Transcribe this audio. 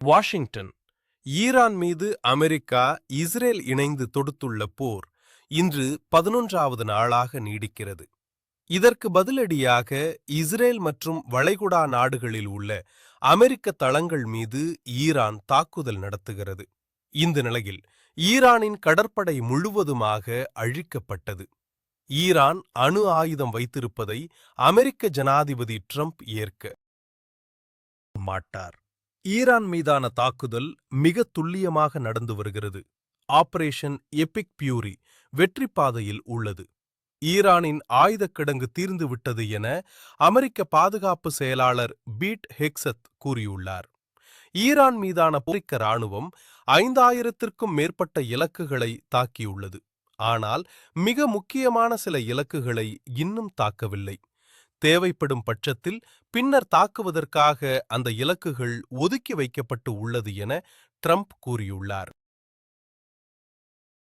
Washington. Iran மீது America, Israel இணைந்து தொடுத்துள்ள போர் இன்று 11வது நாளாக நீடிக்கிறது. இதற்கு பதிலடியாக இஸ்ரேல் மற்றும் வளைகுடா நாடுகளில் உள்ள அமெரிக்க தளங்கள் மீது ஈரான் தாக்குதல் நடத்துகிறது. இந்த நிலையில் ஈரானின் கடற்படை முழுவதுமாக அழிக்கப்பட்டது. ஈரான் அணு ஆயுதம் வைத்திருப்பதை அமெரிக்க ஜனாதிபதி ட்ரம்ப் ஏற்க மாட்டார். ஈரான் மீதான தாக்குதல் மிக துல்லியமாக நடந்து வருகிறது. ஆபரேஷன் எபிக் பியூரி வெற்றி பாதையில் உள்ளது. ஈரானின் ஆயுதக் கிடங்கு தீர்ந்துவிட்டது என அமெரிக்க பாதுகாப்பு செயலாளர் பீட் ஹெக்ஸத் கூறியுள்ளார். ஈரான் மீதான அமெரிக்க ராணுவம் 5000த்திற்கும் மேற்பட்ட இலக்குகளை தாக்கியுள்ளது. ஆனால் மிக முக்கியமான சில இலக்குகளை இன்னும் தாக்கவில்லை. தேவைப்படும் பட்சத்தில் பின்னர் தாக்குவதற்காக அந்த இலக்குகள் ஒதுக்கி வைக்கப்பட்டு உள்ளது என ட்ரம்ப் கூறியுள்ளார்.